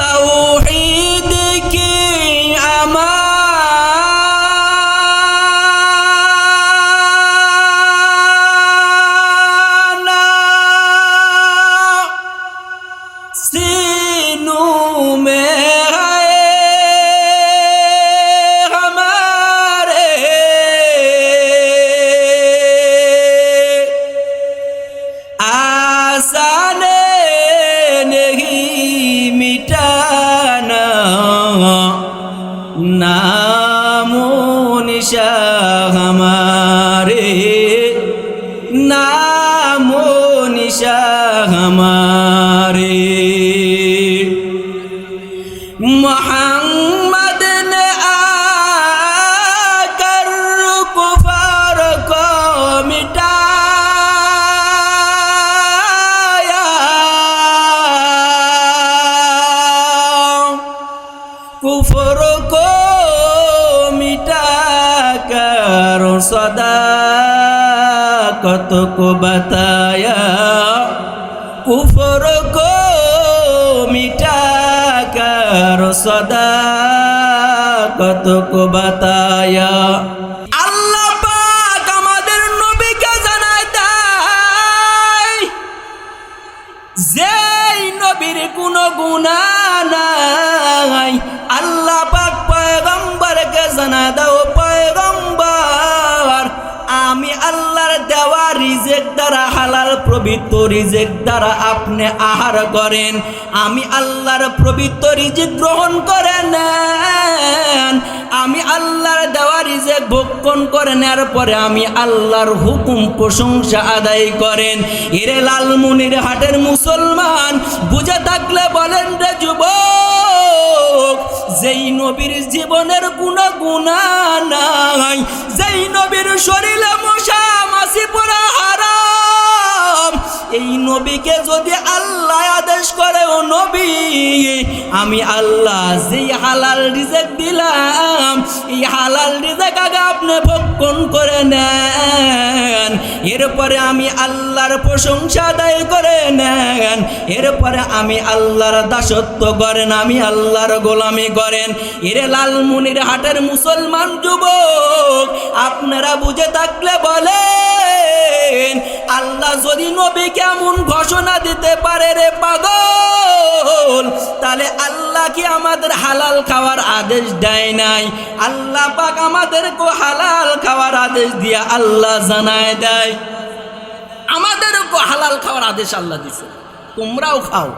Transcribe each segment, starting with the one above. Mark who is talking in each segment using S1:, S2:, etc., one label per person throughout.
S1: तौहीद की अमाना सीनों में है हमारे, आसान नहीं मिटाना नामो निशा हमारे, नामो निशा हमारे। मोहम्मद ने आकर कुफर को मिटाया, कुफर को मिटाकर सदाकत को बताया, कुफर को मिटाकर सदाकत को बताया। আল্লাহ পাক আমাদের নবীকে জানায় দেয়, যেই নবীর কোনো গুনাহ নাই। আল্লাহ পাক পয়গম্বরকে জানায় দাও, পয়গম্বর আমি আল্লাহর দেওয়া রিজিক দ্বারা, হালাল পবিত্র রিজিক দ্বারা আপনি আহার করেন, আমি আল্লাহর পবিত্র রিজিক গ্রহণ করে নেন। আমি আল্লাহর দেওয়া রিজিক ভক্ষণ করে নেওয়ার পরে আমি আল্লাহর হুকুম প্রশংসা আদায় করেন। এরে লালমনির হাটের মুসলমান, বুঝে থাকলে বলেন রে যুবক, যেই নবীর জীবনের কোনো গুনাহ নাই, যেই নবীর শরীরে মশা মাছি পড়া হারাম, এই নবীকে যদি আল্লাহ আদেশ করে, ও নবী আমি আল্লাহ যেই হালাল রিজিক দিলাম, এই হালাল রিজিক আগে আপনি ভক্ষণ করে নেন, এরপরে আমি আল্লাহর প্রশংসা আদায় করে নেন, এরপরে আমি আল্লাহর দাসত্ব করেন, আমি আল্লাহর গোলামি করেন। এরে লালমনির হাটের মুসলমান যুবক, আপনারা বুঝে থাকলে বলেন, আল্লাহ যদি নবীকে এমন ঘোষণা দিতে পারে রে পাগল, তাহলে আল্লাহ কি আমাদের হালাল খাওয়ার আদেশ দেয় নাই? আল্লাহ পাক আমাদেরকে হালাল খাওয়ার আদেশ দিয়া আল্লাহ জানায় দেয়, আমাদেরকে হালাল খাওয়ার আদেশ আল্লাহ দিছে, তোমরাও খাও।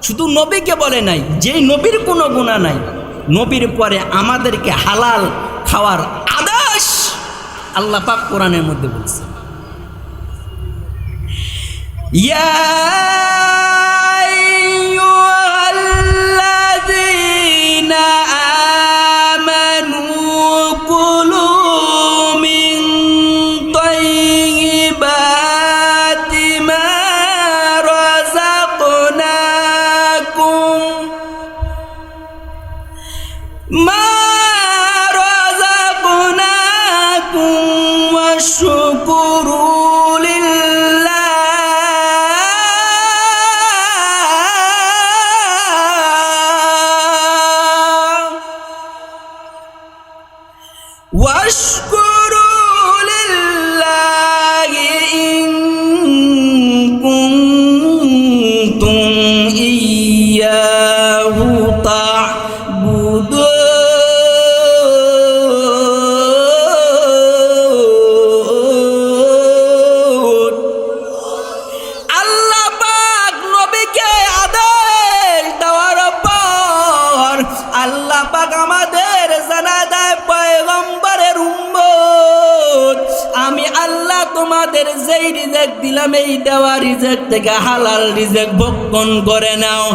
S1: শুধু নবীকে বলে নাই, যেই নবীর কোনো গুনাহ নাই, নবীর পরে আমাদেরকে হালাল খাওয়ার আদেশ আল্লাহ পাক কোরআনের মধ্যে বলছে। ইয়া আইয়ুহাল্লাযীনা আমানু কুলু মিন তাইয়্যিবাতি মা রাযাকনাকুম ওয়াশকুরু واشكروا لله إن كنتم إياه تعبدون। আল্লাহ পাক নবীকে আদেশ দেওয়ার পর আল্লাহ পাক আমাদের জানা দেয়, পয়গম্বরের উম্মত আমি আল্লাহ তোমাদের যেই রিজিক দিলাম, এই দেওয়া রিজিক থেকে হালাল রিজিক ভক্ষণ করে নাও,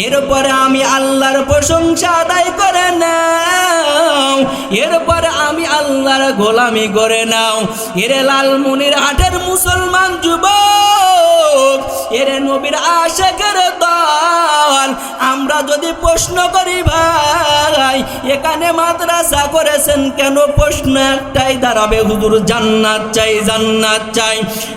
S1: এরপরে আমি আল্লাহর প্রশংসা আদায় করে নাও, এরপরে আমি আল্লাহর গোলামি করে নাও। এরে লালমনির হাটের মুসলমান যুবক, এরে নবীর আশিকের দল, আমরা যদি প্রশ্ন করি ভাই এখানে মাদ্রাসা করেছেন কেন, প্রশ্ন একটাই দাঁড়াবে হুজুর জান্নাত চাই জান্নাত চাই।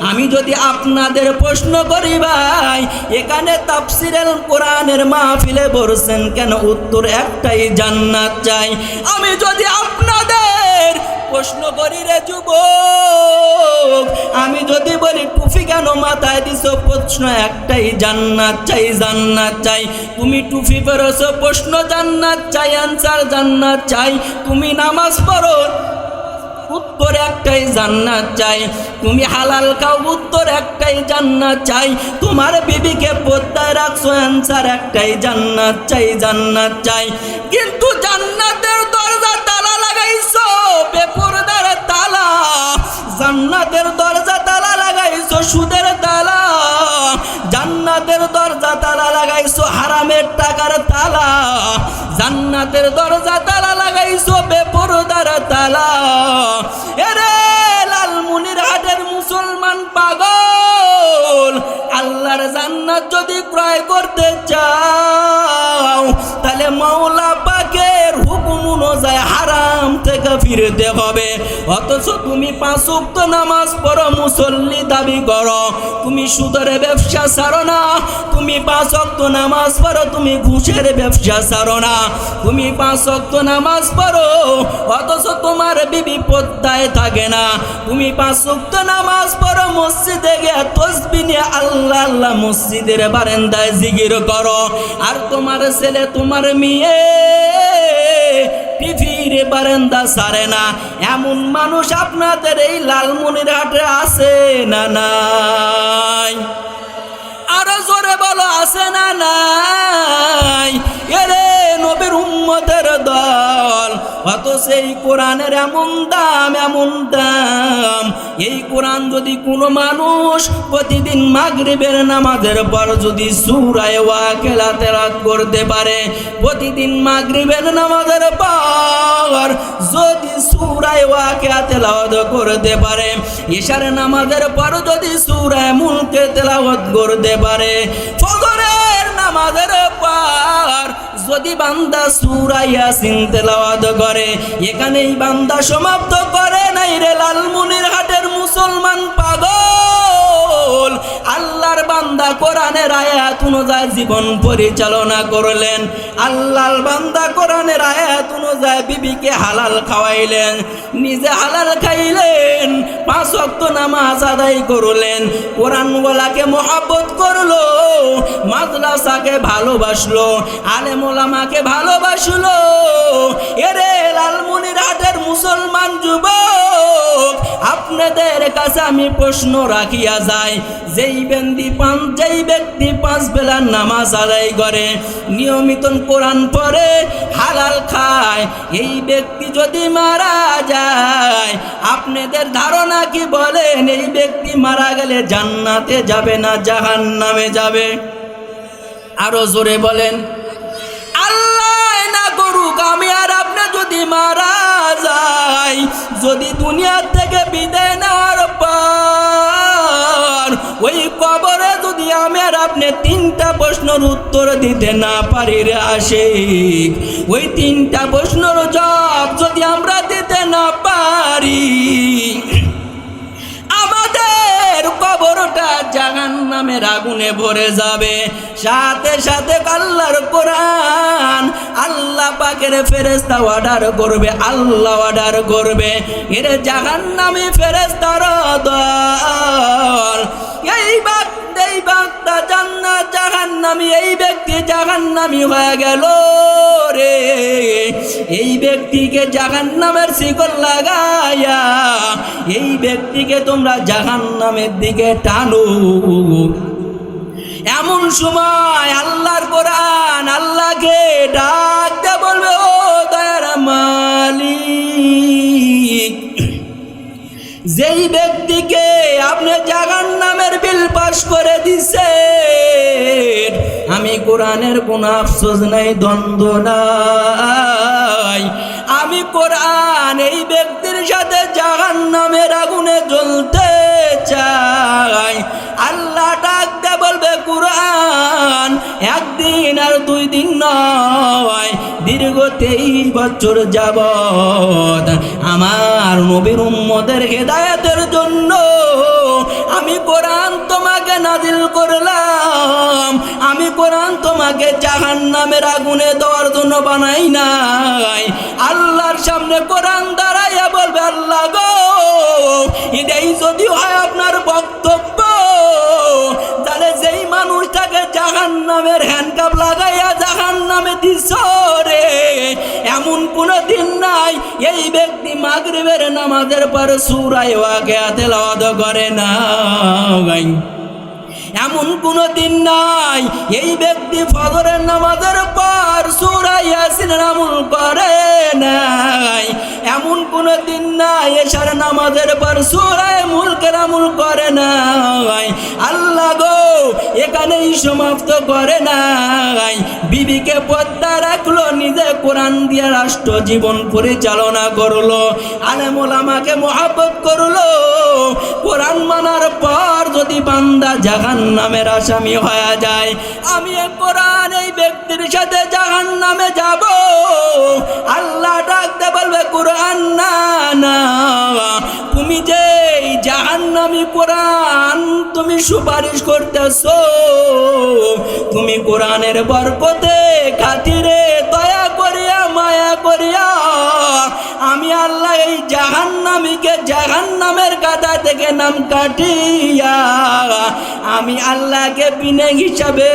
S1: আমি যদি আপনাদের প্রশ্ন করি ভাই এখানে তাফসীরুল কোরআনের মাহফিলে বসেন কেন, উত্তর একটাই জান্নাত চাই। আমি যদি আপনাদের প্রশ্ন করি রে যুবক, আমি যদি বলি টুপি কেন মাথায় দিছো, প্রশ্ন একটাই জান্নাত চাই জান্নাত চাই। তুমি টুপি পরেছো, প্রশ্ন জান্নাত চাই, আনসার জান্নাত চাই। তুমি নামাজ পড়ো, উত্তর একটাই জান্নাত চাই। তুমি হালাল খাও, উত্তর একটাই জান্নাত চাই। তোমার বিবিকে পর্দায় রাখছো, আনসার একটাই জান্নাত চাই জান্নাত চাই। কিন্তু জান্নাতের দরজা তালা লাগাইছো বেপরদার তালা, জান্নাতের দরজা তালা লাগাইছো সুদের তালা, জান্নাতের দরজা তালা লাগাইছো হারামের টাকার তালা, জান্নাতের দরজা তালা লাগাইছো বেপরদার তালা। এরে লালমনিরহাটের মুসলমান পাগল, আল্লাহর জান্নাত যদি ক্রয় করতে চাও তাহলে মাওলা পাকের হুকুম অনুযায়ী হারাম থেকে ফিরতে হবে। অথচ তুমি 5 ওয়াক্ত নামাজ পড়ো, মুসল্লি দাবি করো, তুমি সুদের ব্যবসা ছাড়ো না। তুমি 5 ওয়াক্ত নামাজ পড়ো, তুমি ঘুষের ব্যবসা ছাড়ো না। তুমি 5 ওয়াক্ত নামাজ পড়ো, অথচ তোমার বিবি পর্দায় থাকে না। তুমি 5 ওয়াক্ত নামাজ পড়ো, মসজিদে গিয়ে তাসবিহ নিয়ে আল্লাহ আল্লাহ মসজিদের বারান্দায় জিকির করো, আর তোমার ছেলে তোমার মেয়ে টিভির বারান্দা ছাড়ে না। এমন মানুষ আপনাদের এই লালমনিরহাটে আছে না নাই? আরো জোরে বলো আছে না নাই? এরে নবীর উম্মতের দল, অথচ এই কোরআনের এমন দাম এমন দাম। এই কোরআন যদি কোনো মানুষ প্রতিদিন মাগরিবের নামাজের পর যদি সূরা ওয়াকিয়া তেলাওয়াত করতে পারে, প্রতিদিন মাগরিবের নামাজের পর যদি সূরা ওয়াকিয়া তেলাওয়াত করতে পারে, ইশার নামাজের পর যদি সূরা মুলকে তেলাওয়াত করতে পারে, ফজরের নামাজের পর যদি বান্দা সূরা ইয়াসিন তেলাওয়াত করে, এখানেই বান্দা সমাপ্ত করে নাই রে লালমনিরহাটের মুসলমান পাগল। আল্লাহর বান্দা কোরআনের আয়াত অনুযায়ী জীবন পরিচালনা করলেন, আল্লাহর বান্দা কোরআনের আয়াত অনুযায়ী বিবিকে হালাল খাওয়াইলেন, নিজে হালাল খাইলেন, 5 ওয়াক্ত নামাজ আদায় করলেন, কোরআনওয়ালাকে মহব্বত করলো, মাদ্রাসাকে ভালোবাসলো, আলেম ওলামাকে ভালোবাসলো। এরে লালমনিরহাটের মুসলমান যুবক, আপনাদের কাছে আমি প্রশ্ন রাখিয়া যাই, যেই ব্যক্তি 5 বেলার নামাজ আদায় করে, নিয়মিত কোরআন পড়ে, হালাল খায়, এই ব্যক্তি যদি মারা যায়, আপনাদের ধারণা কি বলেন এই ব্যক্তি মারা গেলে জান্নাতে যাবে না জাহান্নামে যাবে? আরো জোরে বলেন। আল্লাহ না করুক আমি আর আপনি যদি মারা যাই, যদি দুনিয়া থেকে বিদায় নেওয়ার পর ওই কবরে যদি আমি আর আপনি 3টা প্রশ্নের উত্তর দিতে না পারি রে আশিক, ওই 3টা প্রশ্নের জবাব যদি আমরা দিতে না পারি, আমাদের কবরটা জাহান্নামের আগুনে ভরে যাবে। সাথে সাথে আল্লাহর কোরআন, আল্লাহ পাকের ফেরেশতা অর্ডার করবে, আল্লাহ অর্ডার করবে, এর জাহান্নামী ফেরেশতার দল, এই বান্দা জান্নাত জাহান্নামী, এই ব্যক্তি জাহান্নামী হয়ে গেল রে। এই ব্যক্তিকে জাহান্নামের শিকল লাগায়া এই ব্যক্তিকে তোমরা জাহান্নামের দিকে টানো। এমন সময় আল্লাহর কোরআন আল্লাহকে ডাকতে বলবে, ও দয়ার মালিক, যেই ব্যক্তিকে আপনি জাহান্নামের বিল পাস করে দিছেন, আমি কোরআনের কোনো আফসোস নাই, দ্বন্দ্ব নাই, আমি কোরআন এই ব্যক্তির সাথে জাহান্নামের আগুনে জ্বলতে চাই। আল্লাহ ডাক বলবে কুরআন একদিন আর 2 দিন নয়, দীর্ঘ 23 বছর যাবত আমার নবীর উম্মতের হেদায়েতের জন্য আমি কোরআন তোমাকে নাজিল করলাম। আমি কোরআন তোমাকে জাহান্নামের আগুনে দেওয়ার জন্য বানাই নাই। আল্লাহর সামনে কোরআন দাঁড়াইয়া বলবে, আল্লাহ গো, এটাই যদি হয় আপনার বক্তব্য, তাহলে যেই মানুষটাকে জাহান্নামের হ্যান্ডকাপ লাগাইয়া জাহান্নামে দিছ রে, এমন কোনো দিন নাই এই ব্যক্তি মাগরিবের নামাজের পর সূরা ওয়াকিয়া তেলাওয়াত করে না। এমন কোনো দিন নাই এই ব্যক্তি ফজরের নামাজের পর সূরা ইয়াসিনের আমল করে নাই। এমন কোনো দিন নাই এশার নামাজের পর সূরা মুলকের আমল করে নাই। আল্লাহ গো, এখানেই সমাপ্ত করে নাই, বিবিকে পর্দা রাখলো, নিজে কোরআন দিয়ে রাষ্ট্র জীবন পরিচালনা করলো, আলেম ওলামাকে মহব্বত করলো। কোরআন মানার পর যদি বান্দা জাহান্নামের আসামি হয়ে যায়, আমি কোরআন এই ব্যক্তির সাথে জাহান্নামে যাব। আল্লাহ ডাকতে বলবে, কোরআন না না, তুমি যে জাহান্নামী কোরআন তুমি সুপারিশ করতেছো, তুমি কোরআনের বরকতে খাতিরে দয়া করিয়া মায়া করিয়া আমি আল্লাহ এই জাহান্নামীকে জাহান্নামের কাঁটা থেকে নাম কাটিয়া আমি আল্লাহকে বিনা হিসাবে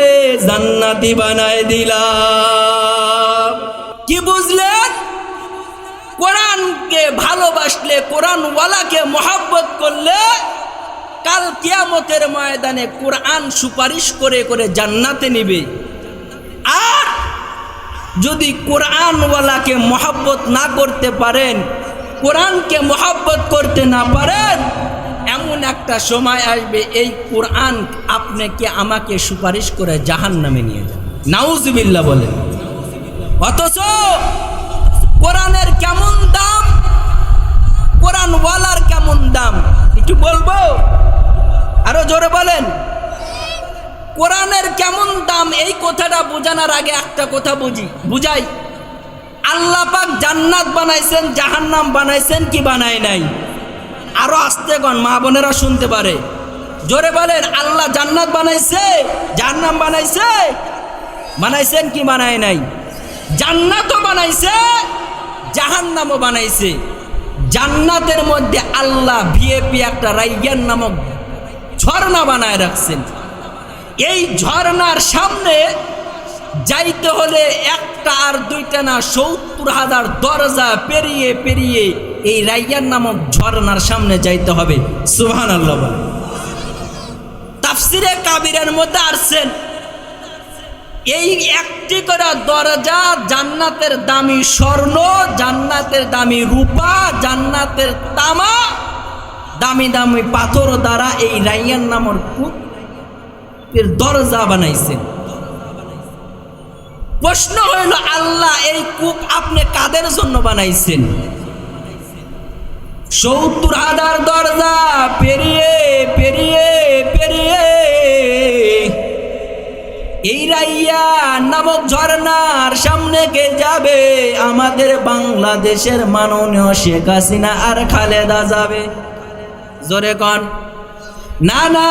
S1: জান্নাতি বানায় দিলাম। কি বুঝলেন? কোরআনকে ভালোবাসলে, কোরআনওয়ালাকে মহব্বত করলে কাল কিয়ামতের ময়দানে কোরআন সুপারিশ করে করে জান্নাতে নিবে। আর যদি কোরআনওয়ালাকে মহব্বত না করতে পারেন, কোরআনকে মহব্বত করতে না পারেন, এমন একটা সময় আসবে এই কোরআন আপনাকে আমাকে সুপারিশ করে জাহান্নামে নিয়ে যাবে। নাউজুবিল্লাহ বলেন। অথচ কোরআনের কেমন দাম, কোরআনওয়ালার কেমন দাম একটু বলবো? আরো জোরে বলেন। কোরআনের কেমন দাম, এই কথাটা বোঝানোর আগে একটা কথা বুঝাই। আল্লাহ পাক জান্নাত বানাইছেন, জাহান্নাম বানাইছেন কি বানায় নাই? আরো আস্তে গণ, মা বোনেরা শুনতে পারে। জোরে বলেন। আল্লাহ জান্নাত বানাইছে, জাহান্নাম বানাইছে? বানাইছেন কি বানায় নাই? জান্নাতও বানাইছে, জাহান্নামও বানাইছে। জান্নাতের মধ্যে আল্লাহ ভিএপি একটা রাইয়ান নামক ঝর্ণা বানায় রাখছেন। এই ঝর্ণার সামনে যাইতে হলে একটা আর দুইটা না ৭০,০০০ দরজা পেরিয়ে পেরিয়ে এই রাইয়ান নামক ঝর্ণার সামনে যাইতে হবে। সুবহানাল্লাহ বলে। তাফসিরে কাবিরের মধ্যে আসছেন, এই একটি করে দরজা জান্নাতের দামি স্বর্ণ, জান্নাতের দামি রূপা, জান্নাতের তামা, দামি দামি পাথর দ্বারা এই রাইয়ান নামক কূপের দরজা বানাইছেন। প্রশ্ন হইল, আল্লাহ এই কূপ আপনি কাদের জন্য বানাইছেন? ৭০,০০০ দরজা পেরিয়ে পেরিয়ে পেরিয়ে এই রাইয়ান নামক ঝর্ণার সামনে কে যাবে? আমাদের বাংলাদেশের মাননীয় শেখ হাসিনা আর খালেদা যাবে। জোরে কন। না না,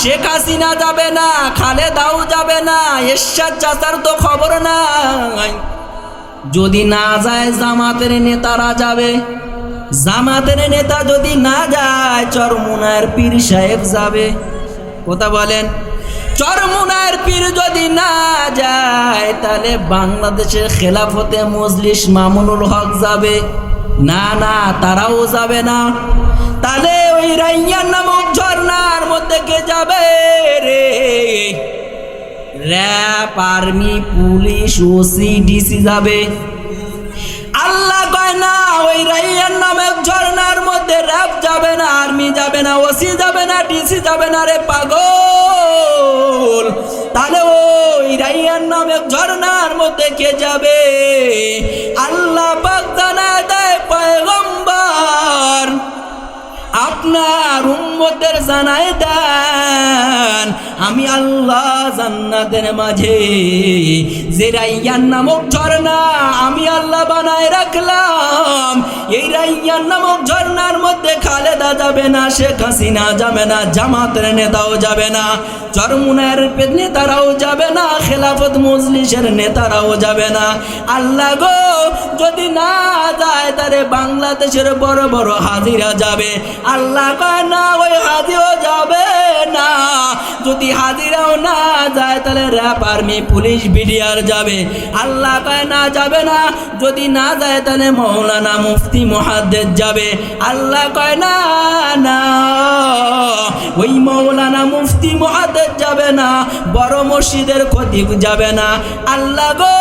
S1: শেখ হাসিনা যাবে না, খালেদাও যাবে না, এরশাদ চাচার তো খবর নাই। যদি না যায় জামাতের নেতারা যাবে। জামাতের নেতা যদি না যায় চরমুনার পীর সাহেব যাবে। কথা বলেন। চরমুনার পীর যদি না যায় তাহলে বাংলাদেশের খেলাফতে মজলিস মামুনুল হক যাবে। না না, তারাও যাবে না। তাহলে ওই রাইয়ান নামক ঝর্ণার মধ্যে কে যাবে রে? RAB, army, police, OC, DC যাবে। আল্লাহ কয় না, ওই রাইয়ান নামক ঝর্ণার মধ্যে র‍্যাব যাবে না, আর্মি যাবে না, ওসি যাবে না, ডিসি যাবে না রে পাগল। তাহলে ওই রাইয়ান নামক ঝর্ণার মধ্যে কে যাবে? আল্লাহ পাক জানায় দেয়, পয়গম্বর আপনার উম্মতদের জানায় দেন আমি আল্লাহ জান্নাতের মাঝে যে রাইয়ান নামক ঝর্ণা আমি আল্লাহ বানায় রাখলাম, এই রাইয়ান নামক ঝর্ণার মধ্যে খালেদা যাবে না, শেখ হাসিনা যাবে না, জামাতের নেতাও যাবে না, চরমুনার নেতারাও যাবে না, খেলাফত মজলিসের নেতারাও যাবে না। আল্লাহ গো যদি না যায় তাহলে বাংলাদেশের বড় বড় হাজিরা যাবে। আল্লাহ কয় না ওই হাজিও যাবে না, যদি হাজিরাও না যায় তাহলে র্যাব আর্মি পুলিশ বিডিআর যাবে। আল্লাহ কয় না যাবে না, যদি না যায় তাহলে মৌলানা মুফতি মুহাদ্দিস যাবে। আল্লাহ কয় না না ওই মৌলানা মুফতি মুহাদ্দিস যাবে না, বড় মসজিদের খতিব যাবে না। আল্লাহ গো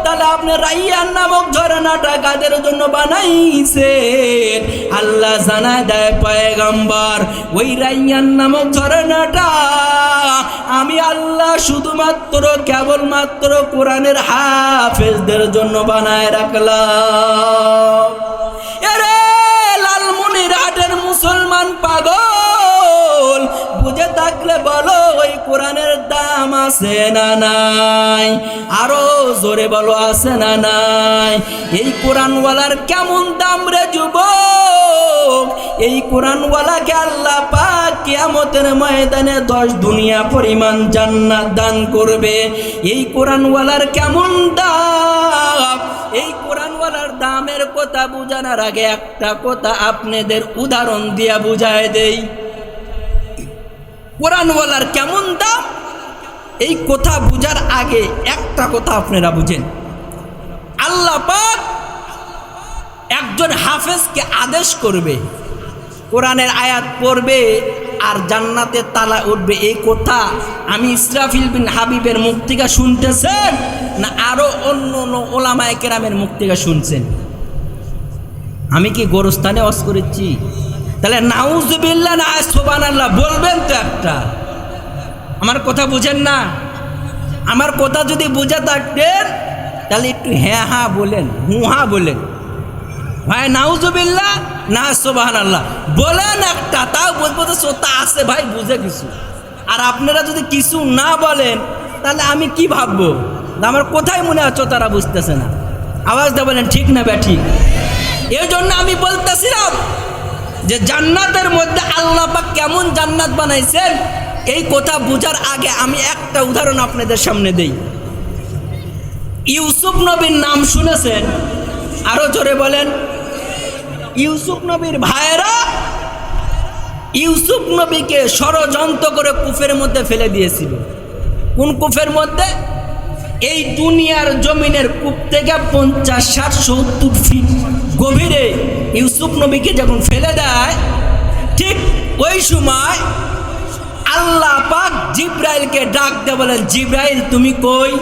S1: তাহলে আপনি রাইয়ান নামক ঝর্ণাটা কাদের জন্য বানাইছে? আল্লাহ জানায় দেয় পয়গম্বর ওই রাইয়ান নামক ঝর্ণাটা আমি আল্লাহ শুধুমাত্র কেবলমাত্র কোরআনের হাফেজদের জন্য বানায় রাখলাম। এরে লালমনিরহাটের মুসলমান পাগল, বুঝে থাকলে বলো ওই কোরআনের দাম আছে না নাই? আরো জোরে বলো আছে না নাই? এই কোরআনওয়ালার কেমন দাম রে যুবক? এই কোরআনওয়ালাকে আল্লাহ পাক কিয়ামতের ময়দানে 10 দুনিয়া পরিমাণ জান্নাত দান করবে। এই কোরআনওয়ালার কেমন দাম? এই কোরআনওয়ালার দামের কথা বুঝানোর আগে একটা কথা আপনাদের উদাহরণ দিয়া বুঝায় দেই। কোরআনওয়ালার কেমন দাম এই কথা বুঝার আগে একটা কথা আপনারা বুঝেন। আল্লাহ পাক একজন হাফেজকে আদেশ করবে, কোরআনের আয়াত পড়বে আর জান্নাতের তালা উঠবে। এই কথা আমি ইসরাফিল বিন হাবিবের মুখ থেকে শুনতেছেন না আরো অন্য ওলামায়ে কেরামের মুখ থেকে শুনছেন? আমি কি গোরস্থানে ওয়াজ করেছি? তাহলে নাউজুবিল্লাহ না সুবহানাল্লাহ বলবেন তো একটা। আমার কথা বুঝেন না? আমার কথা যদি বুঝে থাকতেন তাহলে একটু হ্যাঁ হ্যাঁ বলেন, হু হ্যাঁ বলেন। ভাই নাউজুবিল্লাহ না সুবহানাল্লাহ বলেন একটা, তাও বুঝবো তো শ্রোতা আছে ভাই বুঝে কিছু। আর আপনারা যদি কিছু না বলেন তাহলে আমি কি ভাববো? আমার কোথায় মনে হচ্ছে তারা বুঝতেছে না। আওয়াজ দিয়ে বলেন ঠিক না ব্যাঠিক? এই জন্য আমি বলতেছিলাম যে জান্নাতের মধ্যে আল্লাহ পাক কেমন জান্নাত বানাইছেন এই কথা বুঝার আগে আমি একটা উদাহরণ আপনাদের সামনে দেই। ইউসুফ নবীর নাম শুনেছেন? আরো জোরে বলেন। ইউসুফ নবীর ভাইয়েরা ইউসুফ নবীকে ষড়যন্ত্র করে কূপের মধ্যে ফেলে দিয়েছিল। কোন কূপের মধ্যে? এই দুনিয়ার জমিনের কূপ থেকে 50, 60, 70 ফিট গভীরে ইউসুফ নবীকে যখন ফেলে দেয়, ঠিক ওই সময় আল্লাহ পাক জিব্রাইলকে ডাক দিয়ে বলেন, জিব্রাইল তুমি কই?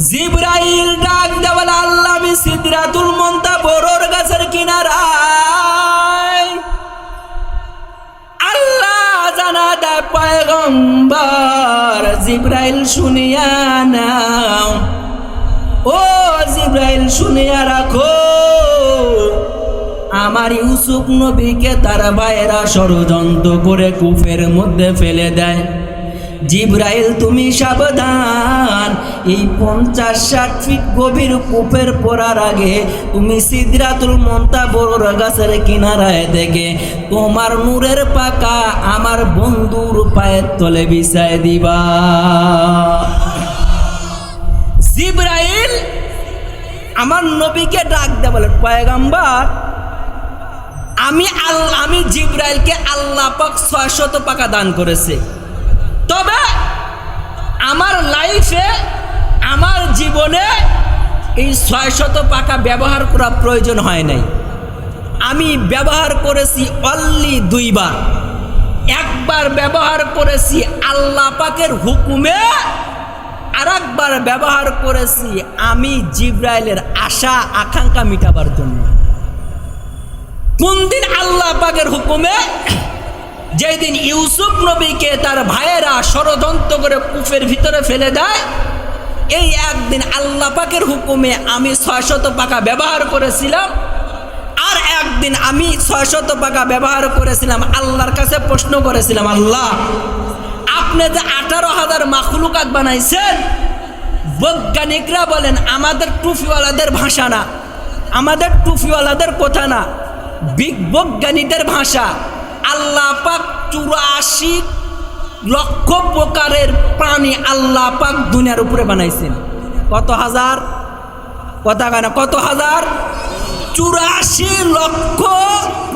S1: জিব্রাইল ডাক দিয়ে বলে, আল্লাহ আমি সিদরাতুল মুনতাহা বড়র গাছের কিনারায়। আল্লাহ জানা দেয় পয়গম্বর জিব্রাইল শুনিয়া নাও, ও জিব্রাইল শুনিয়া রাখো, আমার ইউসুফ নবীকে তার ভাইয়েরা ষড়যন্ত্র করে কূপের মধ্যে ফেলে দেয়। জিব্রাইল তুমি সাবধান, এই 50-60 ফিট গভীর কূপের পড়ার আগে তুমি সিদরাতুল মুনতাহা বড় গাছের কিনারায় থেকে তোমার নূরের পাকা আমার বন্ধুর পায়ের তলে বিছায় দিবা। জিব্রাইল আমার নবীকে ডাক দেয়া বলে, পয়গম্বর আমি জিব্রাইলকে আল্লাহ পাক 600 পাকা দান করেছে, তবে আমার লাইফে আমার জীবনে এই 600 পাকা ব্যবহার করা প্রয়োজন হয় নাই। আমি ব্যবহার করেছি অনলি 2 বার। একবার ব্যবহার করেছি আল্লাহ পাকের হুকুমে, আর একবার ব্যবহার করেছি আমি জিব্রাইলের আশা আকাঙ্ক্ষা মিটাবার জন্য। কোন দিন? আল্লাহ পাকের হুকুমে। যেদিন ইউসুফ নবীকে তার ভাইয়েরা ষড়যন্ত্র করে কূপের ভিতরে ফেলে দেয়, এই একদিন আল্লাহ পাকের হুকুমে আমি 600 পাকা ব্যবহার করেছিলাম। আর একদিন আমি 600 টাকা ব্যবহার করেছিলাম, আল্লাহর কাছে প্রশ্ন করেছিলাম, আল্লাহ আপনি যে 18,000 মাখলুকাত বানাইছেন, বৈজ্ঞানিকরা বলেন আমাদের টুপিওয়ালাদের ভাষা না, আমাদের টুপিওয়ালাদের কথা না, বৈজ্ঞানিকদের ভাষা। আল্লাহ পাক 84 লক্ষ প্রকারের প্রাণী আল্লাহ পাক দুনিয়ার উপরে বানাইছেন। কত হাজার? কথা কেন? কত হাজার? 84 লক্ষ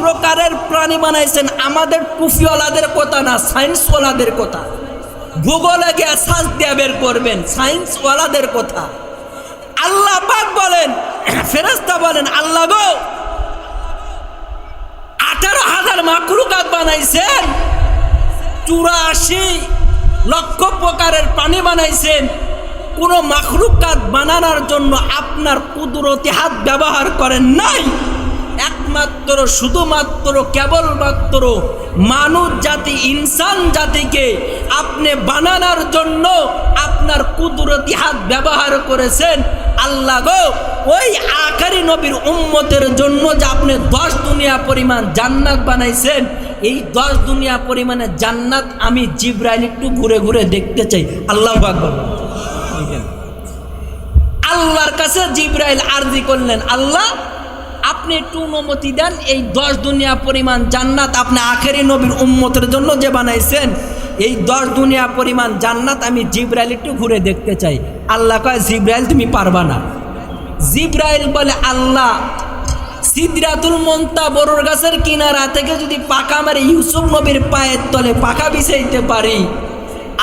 S1: প্রকারের প্রাণী বানাইছেন। আমাদের টুপিওয়ালাদের কথা না, সায়েন্সওয়ালাদের কথা। গুগলে গিয়ে সার্চ দিয়ে বের করবেন, সায়েন্সওয়ালাদের কথা। আল্লাহ পাক বলেন, ফেরেশতা বলেন, আল্লাহ গো 18,000 মাখলুকাত বানাইছেন, 84 লক্ষ প্রকারের প্রাণী বানাইছেন। কোনো মাখলুকাত বানানোর জন্য আপনার কুদরতি হাত ব্যবহার করেন নাই। একমাত্র শুধুমাত্র কেবলমাত্র মানুষ জাতি, ইনসান জাতিকে আপনি বানানোর জন্য আপনার কুদরতি হাত ব্যবহার করেছেন। আল্লাহ গো ওই আখেরি নবীর উম্মতের জন্য যে আপনি 10 দুনিয়া পরিমাণ জান্নাত বানাইছেন, এই 10 দুনিয়া পরিমাণে জান্নাত আমি জিবরাইল একটু ঘুরে ঘুরে দেখতে চাই। আল্লাহু আকবার। আল্লাহর কাছে জিবরাইল আরজি করলেন, আল্লাহ আপনি একটু অনুমতি দেন, এই 10 দুনিয়া পরিমাণ জান্নাত আপনি আখেরি নবীর উম্মতের জন্য যে বানাইছেন, এই 10 দুনিয়া পরিমাণ জান্নাত আমি জিবরাইল একটু ঘুরে দেখতে চাই। আল্লাহ কয়, জিবরাইল তুমি পারবা না। জিবরাইল বলে, আল্লাহ সিদরাতুল মুনতাহা বড়র গাছের কিনারা থেকে যদি পাকা মারে ইউসুফ নবীর পায়ের তলে পাকা বিছাইতে পারি,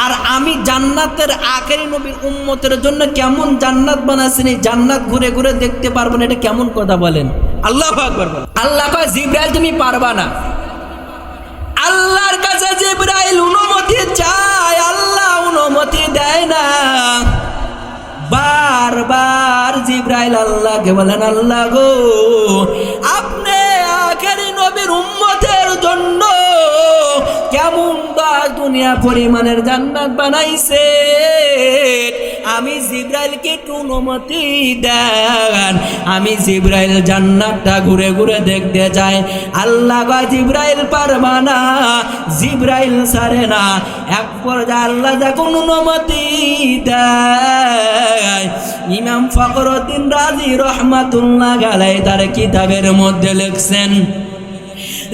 S1: আর আমি জান্নাতের আখেরি নবীর উম্মতের জন্য কেমন জান্নাত বানাইছেন, এই জান্নাত ঘুরে ঘুরে দেখতে পারবো না, এটা কেমন কথা বলেন? আল্লাহু আকবার। আল্লাহ কয়, জিবরাইল তুমি পারবা না। আল্লাহর কাছে জিবরাইল অনুমতি চায়, আল্লাহ অনুমতি দেয় না। বারবার জিবরাইল আল্লাহকে বলেন, আল্লাহ গো আপনি আখেরি নবীর উম্মতের জন্য কেমন 10 দুনিয়া পরিমাণের জান্নাত বানাইছে, আমি জিবরাইলকে একটু অনুমতি দেন, আমি জিবরাইল জান্নাতটা ঘুরে ঘুরে দেখতে চাই। আল্লাহ কয়, জিবরাইল পারবা না। জিবরাইল ছাড়ে না। এক পর্যায়ে আল্লাহ যখন অনুমতি দেয়, ইমাম ফখরুদ্দিন রাজি রহমাতুল্লাহ আলাইহি তার কিতাবের মধ্যে লিখছেন,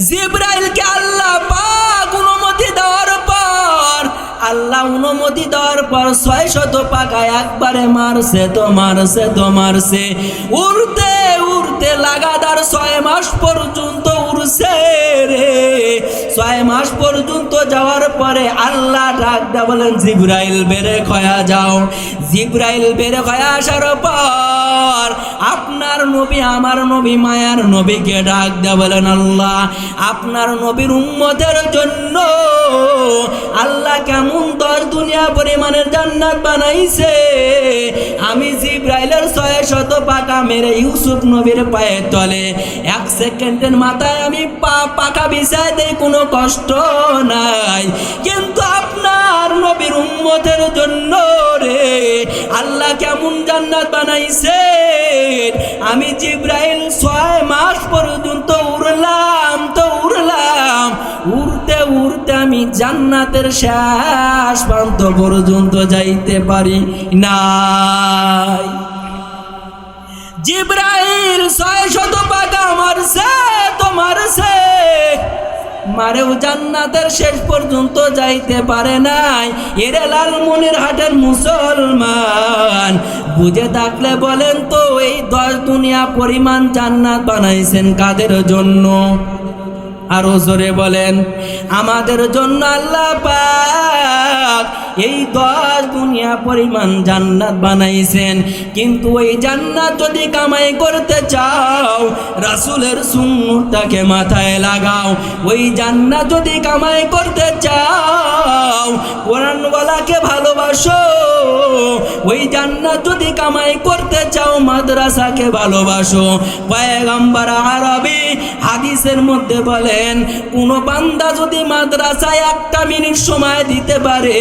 S1: জিবরাইলকে আল্লাহ পাক অনুমতি দেওয়ার পর, আল্লাহ অনুমতি দেওয়ার পর 600 পাকা একবারে মারছে তো মারছে তো মারছে, উড়তে উড়তে লাগাতার 6 মাস পর্যন্ত উড়ছে রে। 6 মাস পর্যন্ত যাওয়ার পরে আল্লাহ ডাক দা বলেন, জিবরাইল বেরে খয়া যাও। জিবরাইল বেরে খয়া আসার পর আপনার নবী, আমার নবী, মায়ার নবীকে ডাক দা বলেন, আল্লাহ আপনার নবীর উম্মতের জন্য আল্লাহ কেমন 10 দুনিয়া পরিমাণের জান্নাত বানাইছে, আমি জিবরাইলের 600 পাকা মেরে ইউসুফ নবীর পায়ের তলে 1 সেকেন্ডের মাথায় আমি পাকা বিছায় দেই, কোনো কষ্ট নাই। কিন্তু আপনার নবীর উম্মতের জন্য রে আল্লাহ কেমন জান্নাত বানাইছে, আমি জিবরাইল 6 মাস পর্যন্ত উড়লাম তো উড়লাম, উড়তে উড়তে আমি জান্নাতের শেষ প্রান্ত পর্যন্ত যাইতে পারি নাই। জিবরাইল 600 পাকা মারছে তো মারছে, মারেও জান্নাতের শেষ পর্যন্ত যাইতে পারে নাই। এরে লালমনিরহাটের মুসলমান, বুঝে থাকলে বলেন তো, এই 10 দুনিয়া পরিমাণ জান্নাত বানাইছেন কাদের জন্য? আরো জোরে বলেন। আমাদের জন্য আল্লাহ পাক এই 10 দুনিয়া পরিমাণ জান্নাত বানাইছেন। কিন্তু ওই জান্নাত যদি কামাই করতে চাও, রাসূলের সুন্নতটাকে মাথায় লাগাও। ওই জান্নাত যদি কামাই করতে চাও, কোরআনওয়ালাকে ভালোবাসো। ওই জান্নাত যদি কামাই করতে চাও, মাদ্রাসাকে ভালোবাসো। পয়গম্বর আরবি হাদিসের মধ্যে বলেন, কোন বান্দা যদি মাদ্রাসায় 1 মিনিট সময় দিতে পারে,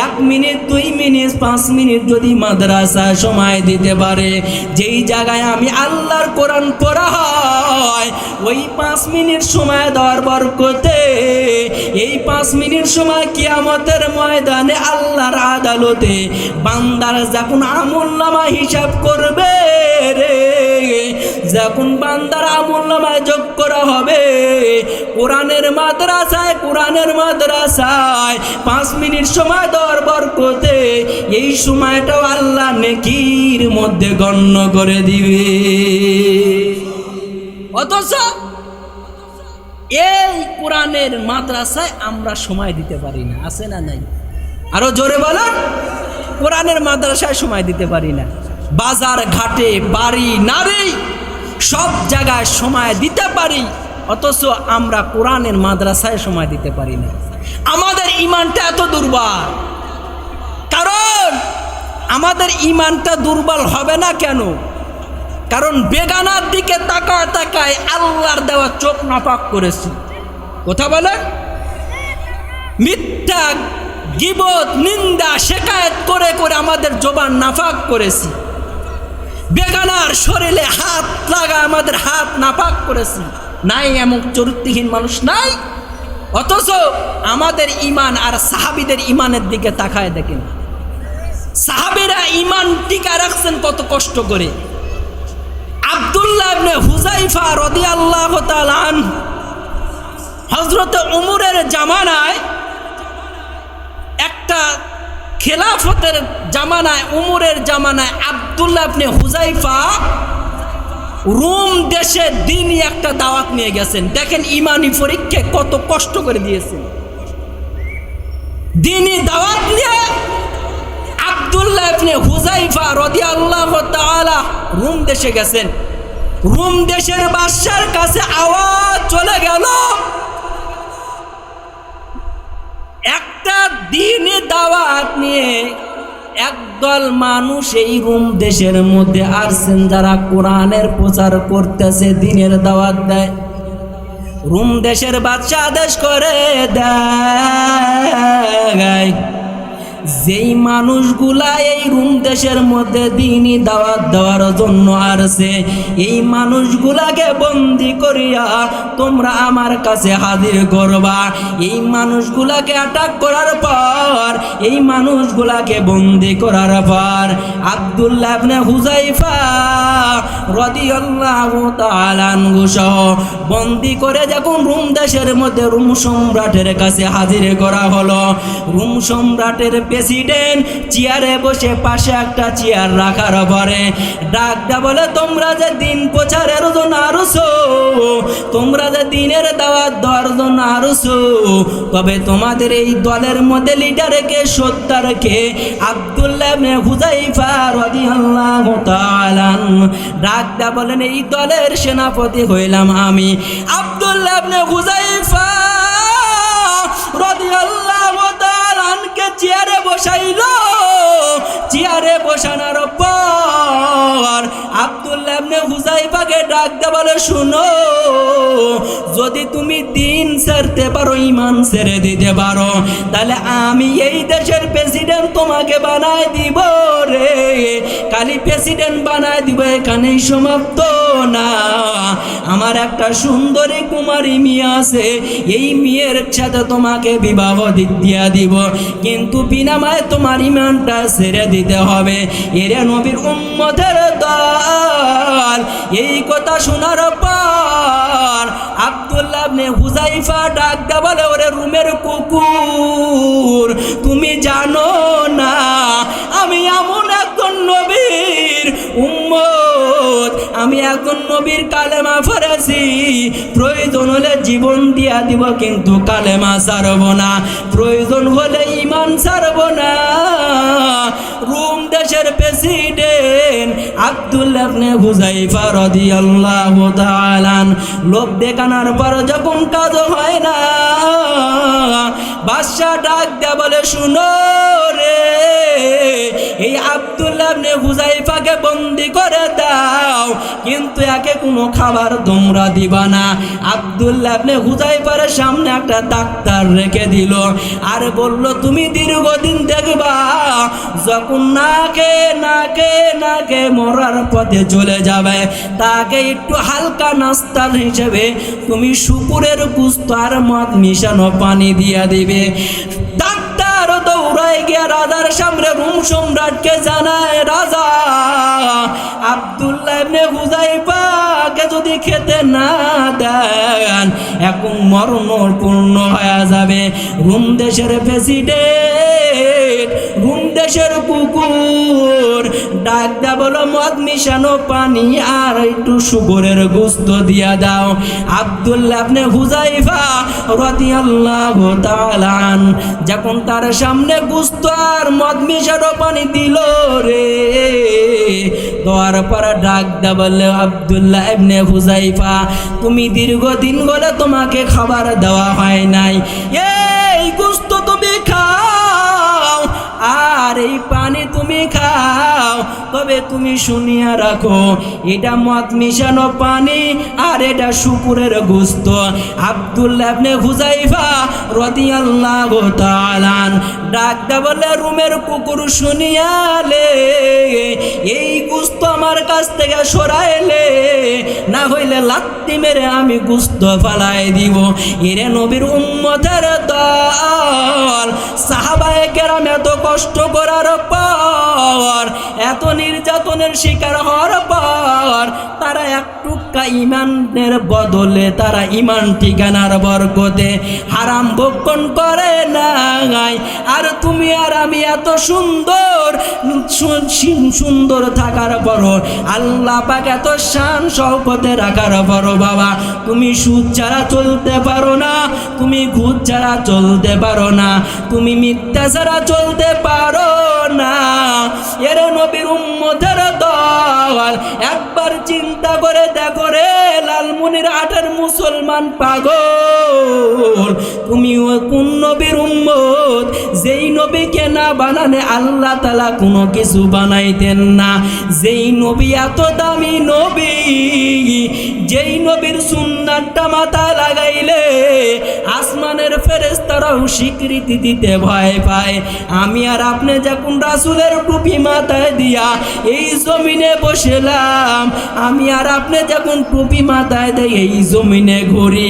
S1: 1 মিনিট 2 মিনিট 5 মিনিট যদি মাদ্রাসায় সময় দিতে পারে, যেই জায়গায় আমি আল্লাহর কোরআন পড়া হয়, ওই 5 মিনিট সময় দেওয়ার বরকতে এই 5 মিনিট সময় কিয়ামতের ময়দানে আল্লাহর আদালতে বান্দার যখন আমলনামা হিসাব করবে রে, যখন বান্দার আমলনামায় যোগ করা হবে, কোরআনের মাদ্রাসায় 5 মিনিট সময় দেওয়ার বরকতে এই সময়টাও আল্লাহ নেকির মধ্যে গণ্য করে দিবে। অথচ এই কোরআনের মাদ্রাসায় আমরা সময় দিতে পারি না, আছে না নাই? আরো জোরে বলেন। কোরআনের মাদ্রাসায় সময় দিতে পারি না। বাজার ঘাটে বাড়ি নারী সব জায়গায় সময় দিতে পারি, অথচ আমরা কোরআনের মাদ্রাসায় সময় দিতে পারি না। আমাদের ঈমানটা এত দুর্বল। কারণ আমাদের ঈমানটা দুর্বল হবে না কেন? কারণ বেগানার দিকে তাকায় তাকায় আল্লাহর দেওয়া চোখ নাপাক করেছি। কথা বলে মিথ্যা গীবত নিন্দা শিকায়েত করে করে আমাদের জবান নাপাক করেছি। বেগানার শরীরে হাত লাগা আমাদের হাত নাপাক করেছি। নাই এমন চরিত্রহীন মানুষ নাই। অথচ আমাদের ঈমান আর সাহাবীদের ঈমানের দিকে তাকায় দেখেন। সাহাবীরা ঈমান টিকা রাখছেন কত কষ্ট করে। আব্দুল্লাহ ইবনে হুযায়ফা রাদিয়াল্লাহু তাআলা আনহু হযরত ওমরের জামানায়, একটা খেলাফতের জামানায়, ওমরের জামানায় আব্দুল্লাহ ইবনে হুযায়ফা রোম দেশে দ্বীনি একটা দাওয়াত নিয়ে গেছেন। দেখেন ঈমানি পরীক্ষা কত কষ্ট করে দিয়েছেন। দ্বীনি দাওয়াত নিয়ে আব্দুল্লাহ ইবনে হুযায়ফা রাদিয়াল্লাহু তাআলা রোম দেশে গেছেন। রোম দেশের বাদশার কাছে আওয়াজ চলে গেল, একটা দ্বীনি দাওয়াত নিয়ে একদল মানুষ এই রোম দেশের মধ্যে আসছেন, যারা কোরআনের প্রচার করতেছে, দ্বীনের দাওয়াত দেয়। রোম দেশের বাদশা আদেশ করে দেয়, যেই মানুষগুলা এই রোম দেশের মধ্যে দ্বীনি দাওয়াত দেওয়ার জন্য আসছে, এই মানুষগুলাকে বন্দি করিয়া তোমরা আমার কাছে হাজির করবা। এই মানুষগুলাকে আটক করার পর, এই মানুষগুলাকে বন্দি করার পর আব্দুল্লাহ ইবনে হুযায়ফা রাদিয়াল্লাহু তাআলা আনহু সহ বন্দি করে যখন রোম দেশের মধ্যে রোম সম্রাটের কাছে হাজির করা হলো, রোম সম্রাটের প্রেসিডেন্ট চেয়ারে বসে, পাশে একটা চেয়ার রাখার পরে ডাকটা বলে, তোমরা যে দিন প্রচারের জন্য আসছো, তোমরা যে দিনের দাওয়াত দেওয়ার জন্য আসছো, তবে তোমাদের এই দলের মধ্যে লিডার কে, সত্তার কে? আব্দুল্লাহ ইবনে হুযায়ফা রাদিয়াল্লাহু তাআলা ডাকটা বলেন, এই দলের সেনাপতি হইলাম আমি। আব্দুল্লাহ ইবনে হুযায়ফা রাদিয়াল্লাহু তাআলা কে চেয়ারে বসাইল। চেয়ারে বসানোর পর আব্দুল্লাহ ইবনে হুযায়ফাকে ডাকতে বলে, শুনো, যদি তুমি দিন ছাড়তে পারো, ঈমান ছেড়ে দিতে পারো, তাহলে আমি এই দেশের প্রেসিডেন্ট তোমাকে বানায় দিব রে। খালি প্রেসিডেন্ট বানায় দিব, এখানেই সমাপ্ত না। আমার একটা সুন্দরী কুমারী মেয়ে আছে, এই মেয়ের সাথে তোমাকে বিবাহ দিয়া দিব, কিন্তু বিনাময়ে তোমার ঈমানটা ছেড়ে দিতে হবে। এরে নবীর উম্মতের দল। এই কথা শোনার পর আব্দুল্লাহ ইবনে হুযায়ফা ডাকতে বলে, ওরে রুমের কুকুর, তুমি জানো না আমি এমন একজন নবীর উম্মত, আমি একজন নবীর কালেমা পড়েছি, প্রয়োজন হলে জীবন দিয়া দিব, কিন্তু কালেমা ছাড়ব না, প্রয়োজন হলে ঈমান ছাড়ব না। রোম দেশের প্রেসিডেন্ট আব্দুল্লাহ ইবনে হুযায়ফা রাদিয়াল্লাহু তাআলা লোক দেখানোর পর যখন কাজ হয় না, বাদশা ডাক দেয়া বলে, শুনো রে, এই আব্দুল্লাহ ইবনে হুযায়ফাকে বন্দি করে দাও, কিন্তু একে কোনো খাবার তোমরা দিবা না। আব্দুল্লাহ ইবনে হুযায়ফার সামনে একটা ডাক্তার রেখে দিল আর বলল, তুমি দীর্ঘদিন দেখবা যখন নাকে মরার পথে চলে যাবে, তাকে একটু হালকা নাস্তার হিসেবে তুমি শুকুরের গোশত আর মদ মিশানো পানি দিয়ে দিবে। ডাক্তার দৌড়ায় গিয়ে রাজার সামনে রুম সম্রাটকে জানায়, রাজা আব্দুল্লাহ ইবনে হুযায়ফাকে যদি খেতে না দেন এখন মরণপূর্ণ হয়ে যাবে। রুম দেশের প্রেসিডেন্ট, রুম দেশের কুকুর ডাক দেয়া বলো, মদ মিশানো পানি আর একটু শুকরের গোশত দিয়া দাও। আব্দুল্লাহ ইবনে হুযায়ফা রাদিয়াল্লাহু তাআলা আন যখন তার সামনে গোশত আর মদ মিশানো পানি দিল রে, দেওয়ার পর ডাক দেয়া বলে, আব্দুল্লাহ ইবনে হুযায়ফা তুমি দীর্ঘদিন হলে তোমাকে খাবার দেওয়া হয় নাই, এই গোশত তুমি খাও আর এই পানি তুমি খাও, তবে তুমি শুনিয়া রাখো এটা মদ মিশানো পানি আর এটা শুকুরের গোশত। আব্দুল্লাহ ইবনে হুযায়ফা রাদিয়াল্লাহু তাআলা ডাক দা বলে, রুমের কুকুর শুনিয়ালে এই গোশত আমার কাছ থেকে সরাইলে, না হইলে লাত্তি মেরে আমি গোশত ফালাই দিব। এরে নবীর উম্মতের দল, সাহাবায়ে কেরাম এত কষ্ট করার পর, এত নির্যাতনের শিকার হওয়ার পর তারা এক টুকরা ইমানের বদলে তারা ইমান ঠিকানার বরকতে হারাম ভক্ষণ করে নাই। আর তুমি আর আমি এত সুন্দর থাকার পরও, আল্লাহ পাক এত শান শওকতে রাখার পরও বাবা তুমি সুদ ছাড়া চলতে পারো না, তুমি ঘুষ ছাড়া চলতে পারো না, তুমি মিথ্যা ছাড়া চলতে পারো না। এর নবীর উম্মতের দল, একবার চিন্তা করে দেখো রে লালমনিরহাটের মুসলমান পাগল, তুমি কোন নবীর উম্মত যেই নবীকে না বানালে আল্লাহ তাআলা কোনো কিছু বানাইতেন না, যেই নবী এত দামি নবী, যেই নবীর সুন্নাতটা মাথায় লাগাইলে আসমানের ফেরেশতারাও স্বীকৃতি দিতে ভয় পায়। আমি আর আপনি যখন রাসূলের টুপি মাথায় দিয়া এই জমিনে বসেলাম, আমি আর আপনি যখন টুপি মাথায় দিয়ে এই জমিনে ঘুরি,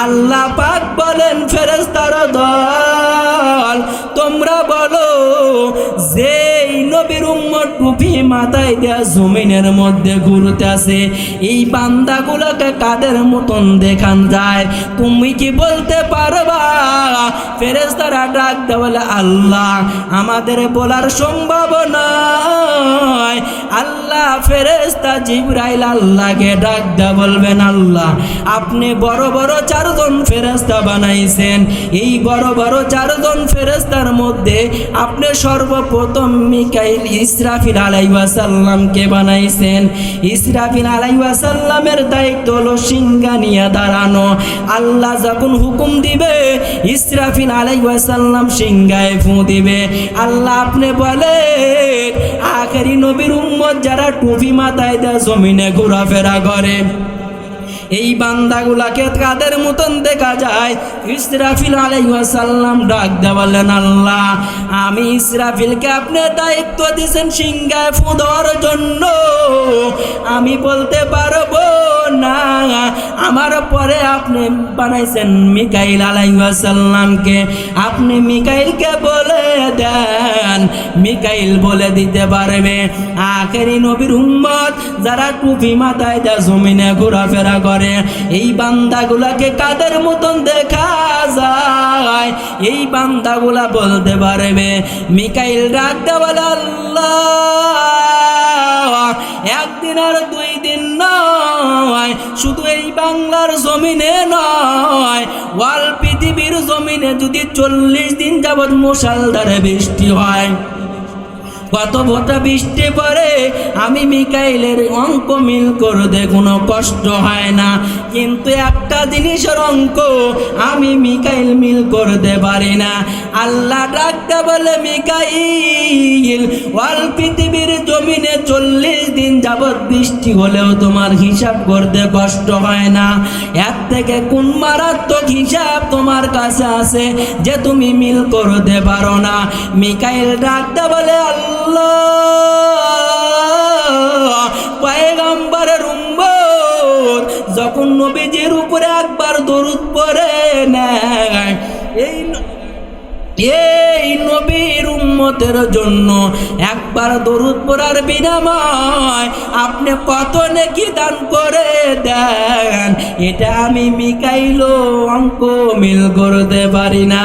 S1: আল্লাহ পাক বলেন ফেরেশতারা দল তোমরা বলো যেই নবীর উম্মত টুপি মাথায় দেয়া জমিনের মধ্যে ঘুরতেছে, এই বান্দাগুলোকে কাদের মতন দেখান যায়? তুমি কি বলতে পারবা? ফেরেশতারা ডাক দেয়া বলে, আল্লাহ আমাদের বলার সম্ভব নয়। আল্লাহ ফেরেশতা জিবরাইল আল্লাহকে ডাক দেয়া বলবেন, আল্লাহ আপনি বড় বড় চারজন ফেরেশতা বানাইছেন, এই বড় বড় চারজন ফেরেশতার মধ্যে আপনি সর্বপ্রথম মিকাইল ইসরাফিল আলাইহিস সালামকে বানাইছেন। ইসরাফিল আলাইহিস সালামের দায়িত্ব হলো সিংহা নিয়ে দাঁড়ানো। আল্লাহ যখন হুকুম দিবে ইসরাফিল আলাইহিস সালাম সিংহায় ফু দিবে। আল্লাহ আপনি বলেন আখেরি নবীর উম্মত যারা টুপি মাথায় দেয় জমিনে ঘোরাফেরা করে, এই বান্দাগুলাকে কাদের মতন দেখা যায়? ইসরাফিল আলাইহিস সালাম ডাক দেয়া বললেন, আল্লাহ আমি ইসরাফিলকে আপনি দায়িত্ব দিয়েছেন সিংহায় ফু দেওয়ার জন্য, আমি বলতে পারবো না। আমার পরে আপনি বানাইছেন মিকাইল আলাইহিস সালামকে, আপনি মিকাইলকে বলে দেন, মিকাইল বলে দিতে পারবে। আখেরি নবীর উম্মত যারা টুপি মাথায় দেয় জমিনে ঘোরাফেরা করে, এই বান্দাগুলাকে কাদের মতন দেখা যায়? এই বান্দাগুলা বলতে পারবে। মিকাইল ডাক দেয়া বলে, আল্লাহ একদিন আর দুই দিন নয়, শুধু এই বাংলার জমিনে নয়, ওয়াল পৃথিবীর জমিনে যদি 40 দিন যাবৎ মুষলধারে বৃষ্টি হয়, কত ফোঁটা বৃষ্টি পড়ে আমি মিকাইলের অঙ্ক মিল করতে কোনো কষ্ট হয় না, কিন্তু একটা জিনিসের অঙ্ক আমি মিকাইল মিল করতে পারি না। আল্লাহ ডাকতে বলে, মিকাইল ওয়াল পৃথিবীর জমিনে 40 দিন যাবৎ বৃষ্টি হলেও তোমার হিসাব করতে কষ্ট হয় না। এর থেকে কোন মারাত্মক হিসাব তোমার কাছে আছে যে তুমি মিল করতে পারো না? মিকাইল ডাকতে বলে, আল্লাহ, পয়গম্বরের উম্মত যখন নবীজির উপরে একবার দরুদ পড়ে নেয়, এই নবীর উম্মতের জন্য একবার দরুদ পড়ার বিনিময় আপনি কত নেকি দান করে দেন, এটা আমি মিকাইল অঙ্ক মিল করতে পারি না।